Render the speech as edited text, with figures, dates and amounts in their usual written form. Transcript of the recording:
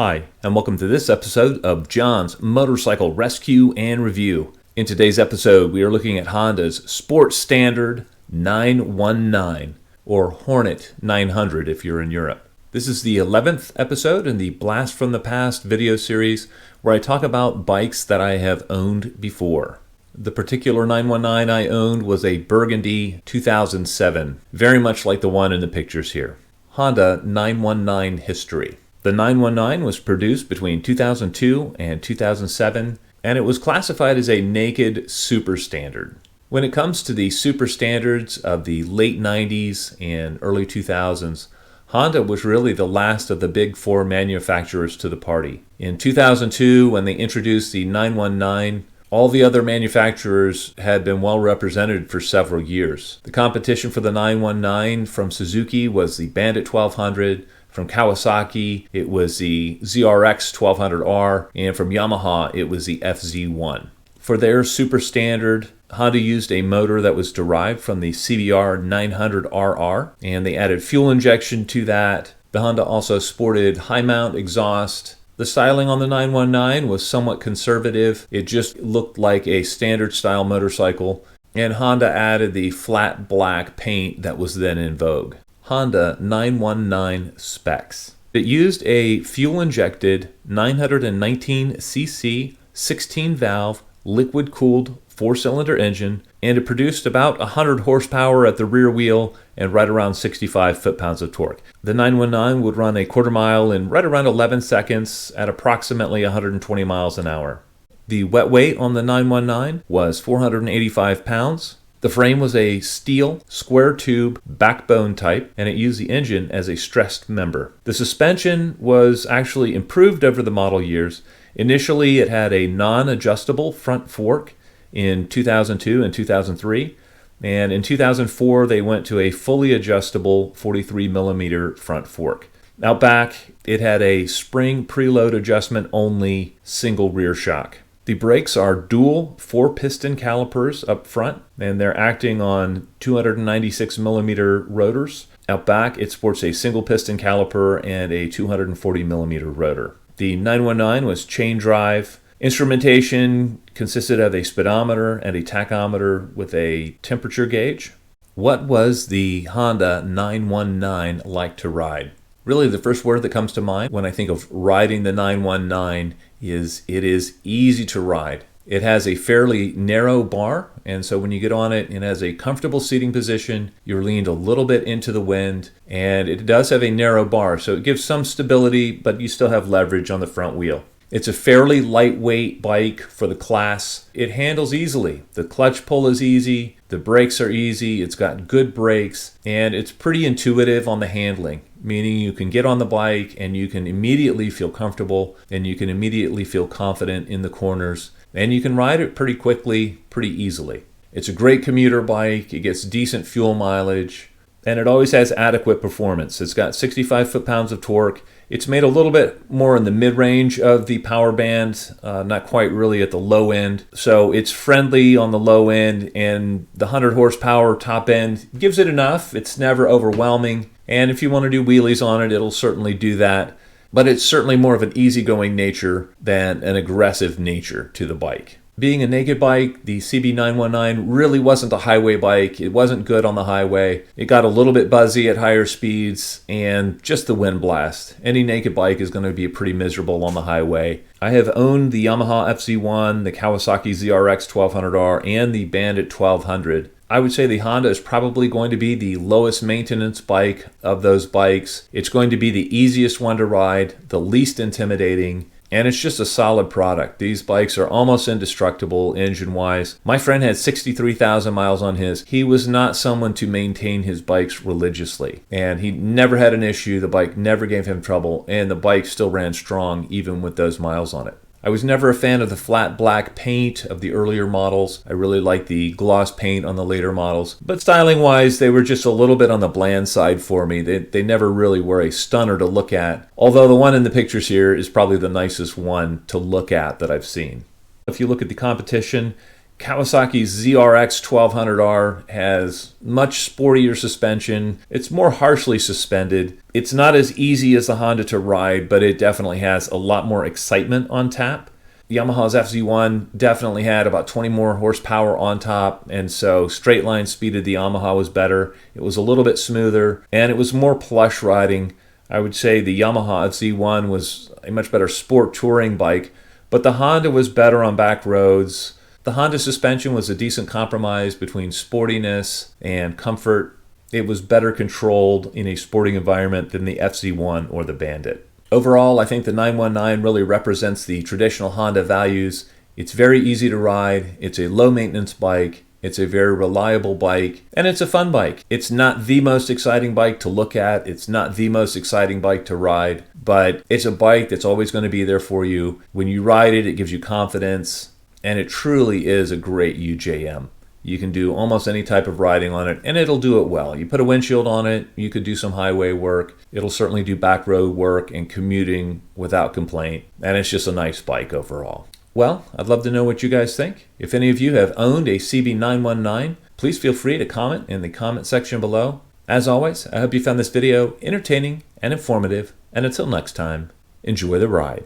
Hi, and welcome to this episode of John's Motorcycle Rescue and Review. In today's episode, we are looking at Honda's Sports Standard 919, or Hornet 900 if you're in Europe. This is the 11th episode in the Blast from the Past video series where I talk about bikes that I have owned before. The particular 919 I owned was a Burgundy 2007, very much like the one in the pictures here. Honda 919 history. The 919 was produced between 2002 and 2007, and it was classified as a naked super standard. When it comes to the super standards of the late 90s and early 2000s, Honda was really the last of the big four manufacturers to the party. In 2002, when they introduced the 919, all the other manufacturers had been well represented for several years. The competition for the 919 from Suzuki was the Bandit 1200, from Kawasaki it was the ZRX1200R, and from Yamaha it was the FZ1. For their super standard, Honda used a motor that was derived from the CBR 900RR, and they added fuel injection to that. The Honda also sported high mount exhaust. The styling on the 919 was somewhat conservative. It just looked like a standard style motorcycle, and Honda added the flat black paint that was then in vogue. Honda 919 specs. It used a fuel-injected 919cc 16-valve liquid-cooled four-cylinder engine, and it produced about 100 horsepower at the rear wheel and right around 65 foot-pounds of torque. The 919 would run a quarter mile in right around 11 seconds at approximately 120 miles an hour. The wet weight on the 919 was 485 pounds. The frame was a steel, square tube, backbone type, and it used the engine as a stressed member. The suspension was actually improved over the model years. Initially, it had a non-adjustable front fork in 2002 and 2003, and in 2004, they went to a fully adjustable 43mm front fork. Out back, it had a spring preload adjustment only single rear shock. The brakes are dual 4-piston calipers up front, and they're acting on 296mm rotors. Out back, it sports a single piston caliper and a 240mm rotor. The 919 was chain drive. Instrumentation consisted of a speedometer and a tachometer with a temperature gauge. What was the Honda 919 like to ride? Really, the first word that comes to mind when I think of riding the 919 is it is easy to ride. It has a fairly narrow bar, and so when you get on it, it has a comfortable seating position. You're leaned a little bit into the wind, and it does have a narrow bar, so it gives some stability, but you still have leverage on the front wheel. It's a fairly lightweight bike for the class. It handles easily. The clutch pull is easy, the brakes are easy, it's got good brakes, and it's pretty intuitive on the handling, meaning you can get on the bike and you can immediately feel comfortable and you can immediately feel confident in the corners, and you can ride it pretty quickly, pretty easily. It's a great commuter bike, it gets decent fuel mileage, and it always has adequate performance. It's got 65 foot-pounds of torque. It's made a little bit more in the mid-range of the power band, not quite really at the low end. So it's friendly on the low end, and the 100 horsepower top end gives it enough. It's never overwhelming. And if you want to do wheelies on it, it'll certainly do that. But it's certainly more of an easygoing nature than an aggressive nature to the bike. Being a naked bike, the CB919 really wasn't a highway bike. It wasn't good on the highway. It got a little bit buzzy at higher speeds, and just the wind blast. Any naked bike is going to be pretty miserable on the highway. I have owned the Yamaha FZ1, the Kawasaki ZRX1200R, and the Bandit 1200. I would say the Honda is probably going to be the lowest maintenance bike of those bikes. It's going to be the easiest one to ride, the least intimidating, and it's just a solid product. These bikes are almost indestructible engine-wise. My friend had 63,000 miles on his. He was not someone to maintain his bikes religiously, and he never had an issue. The bike never gave him trouble, and the bike still ran strong even with those miles on it. I was never a fan of the flat black paint of the earlier models. I really liked the gloss paint on the later models. But styling-wise, they were just a little bit on the bland side for me. They never really were a stunner to look at. Although the one in the pictures here is probably the nicest one to look at that I've seen. If you look at the competition, Kawasaki's ZRX1200R has much sportier suspension. It's more harshly suspended. It's not as easy as the Honda to ride, but it definitely has a lot more excitement on tap. Yamaha's FZ1 definitely had about 20 more horsepower on top, and so straight line speed of the Yamaha was better. It was a little bit smoother, and it was more plush riding. I would say the Yamaha FZ1 was a much better sport touring bike, but the Honda was better on back roads. The Honda suspension was a decent compromise between sportiness and comfort. It was better controlled in a sporting environment than the FZ1 or the Bandit. Overall, I think the 919 really represents the traditional Honda values. It's very easy to ride, it's a low maintenance bike, it's a very reliable bike, and it's a fun bike. It's not the most exciting bike to look at, it's not the most exciting bike to ride, but it's a bike that's always going to be there for you. When you ride it, it gives you confidence, and it truly is a great UJM. You can do almost any type of riding on it, and it'll do it well. You put a windshield on it, you could do some highway work. It'll certainly do back road work and commuting without complaint, and it's just a nice bike overall. Well, I'd love to know what you guys think. If any of you have owned a CB919, please feel free to comment in the comment section below. As always, I hope you found this video entertaining and informative, and until next time, enjoy the ride.